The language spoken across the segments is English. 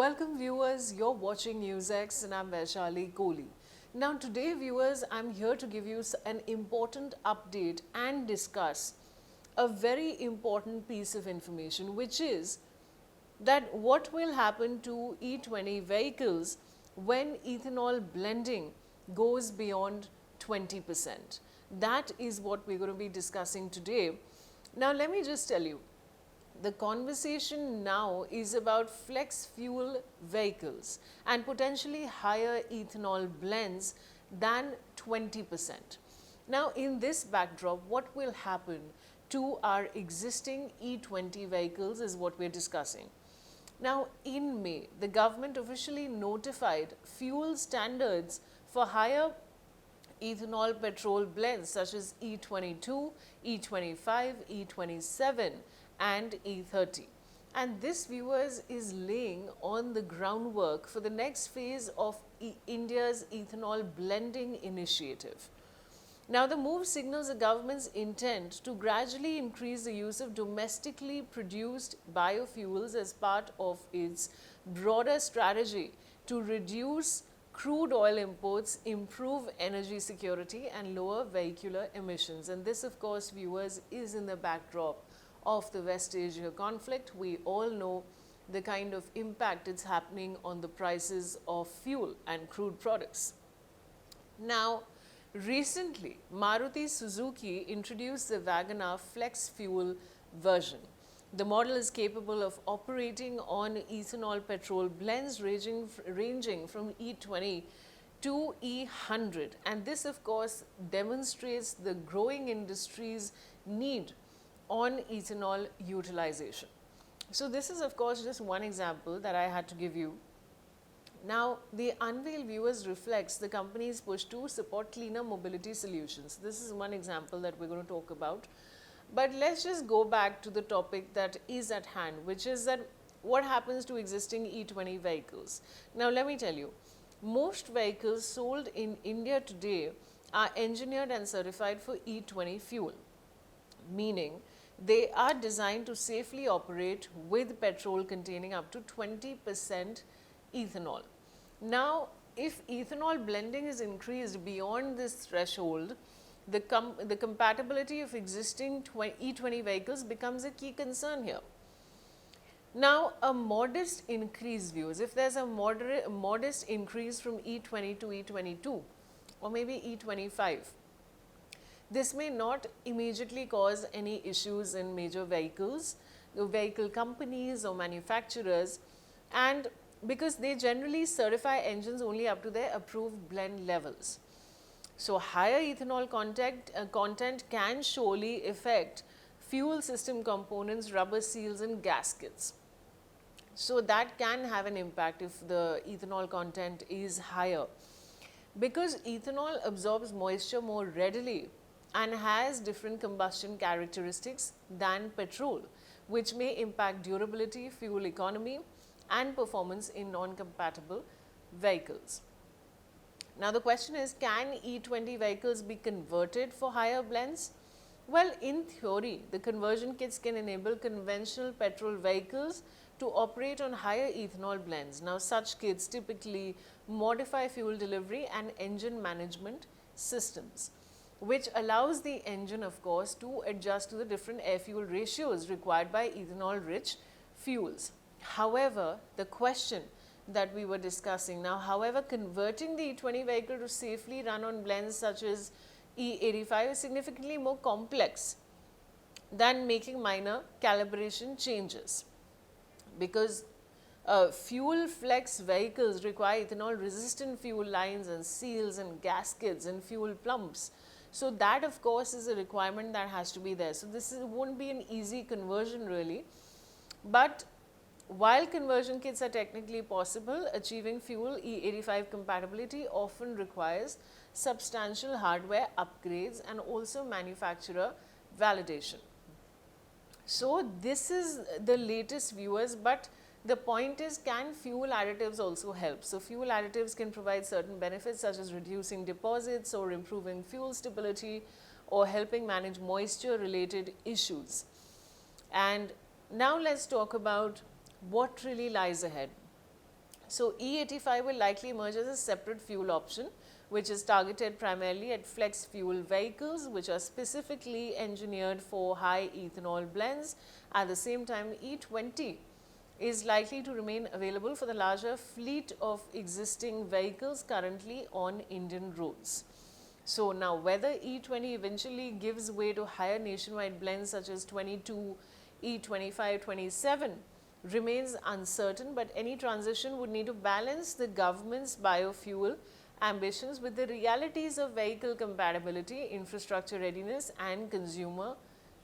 Welcome viewers, you're watching NewsX and I'm Vaishali Kohli. Now today viewers, I'm here to give you an important update and discuss a very important piece of information, which is that what will happen to E20 vehicles when ethanol blending goes beyond 20%. That is what we're going to be discussing today. Now let me just tell you, the conversation now is about flex fuel vehicles and potentially higher ethanol blends than 20%. Now in this backdrop, what will happen to our existing E20 vehicles is what we're discussing. Now in May, the government officially notified fuel standards for higher ethanol petrol blends such as E22, E25, E27 and E30. And this, viewers, is laying on the groundwork for the next phase of India's ethanol blending initiative. Now, the move signals the government's intent to gradually increase the use of domestically produced biofuels as part of its broader strategy to reduce crude oil imports, improve energy security and lower vehicular emissions. And this, of course, viewers, is in the backdrop of the West Asia conflict. We all know the kind of impact it's happening on the prices of fuel and crude products. Now, recently, Maruti Suzuki introduced the WagonR Flex Fuel version. The model is capable of operating on ethanol petrol blends ranging from E20 to E100. And this, of course, demonstrates the growing industry's need on ethanol utilization. So this is, of course, just one example that I had to give you. Now, the unveil, viewers, reflects the company's push to support cleaner mobility solutions. This is one example that we're going to talk about. But let's just go back to the topic that is at hand, which is that what happens to existing E20 vehicles. Now, let me tell you, most vehicles sold in India today are engineered and certified for E20 fuel, meaning they are designed to safely operate with petrol containing up to 20% ethanol. Now, if ethanol blending is increased beyond this threshold, the compatibility of existing E20 vehicles becomes a key concern here. Now, a modest increase, viewers, if there's a modest increase from E20 to E22 or maybe E25, this may not immediately cause any issues in major vehicle companies or manufacturers, and because they generally certify engines only up to their approved blend levels. So, higher ethanol content can surely affect fuel system components, rubber seals and gaskets. So, that can have an impact if the ethanol content is higher. Because ethanol absorbs moisture more readily and has different combustion characteristics than petrol, which may impact durability, fuel economy and performance in non-compatible vehicles. Now, the question is, can E20 vehicles be converted for higher blends? Well, in theory, the conversion kits can enable conventional petrol vehicles to operate on higher ethanol blends. Now, such kits typically modify fuel delivery and engine management systems, which allows the engine, of course, to adjust to the different air-fuel ratios required by ethanol-rich fuels. However, the question that we were discussing now, however, converting the E20 vehicle to safely run on blends such as E85 is significantly more complex than making minor calibration changes, because fuel flex vehicles require ethanol resistant fuel lines and seals and gaskets and fuel pumps. So that, of course, is a requirement that has to be there. So this won't be an easy conversion really, but while conversion kits are technically possible, achieving fuel E85 compatibility often requires substantial hardware upgrades and also manufacturer validation. So this is the latest, viewers, but the point is, can fuel additives also help? So fuel additives can provide certain benefits such as reducing deposits or improving fuel stability or helping manage moisture related issues. And now let's talk about what really lies ahead. So E85 will likely emerge as a separate fuel option, which is targeted primarily at flex fuel vehicles, which are specifically engineered for high ethanol blends. At the same time, E20 is likely to remain available for the larger fleet of existing vehicles currently on Indian roads. So now whether E20 eventually gives way to higher nationwide blends such as 22, E25, 27 remains uncertain, but any transition would need to balance the government's biofuel ambitions with the realities of vehicle compatibility, infrastructure readiness and consumer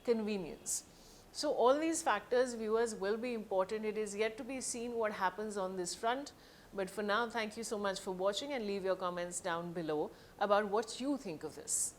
convenience. So all these factors, viewers, will be important. It is yet to be seen what happens on this front. But for now, thank you so much for watching and leave your comments down below about what you think of this.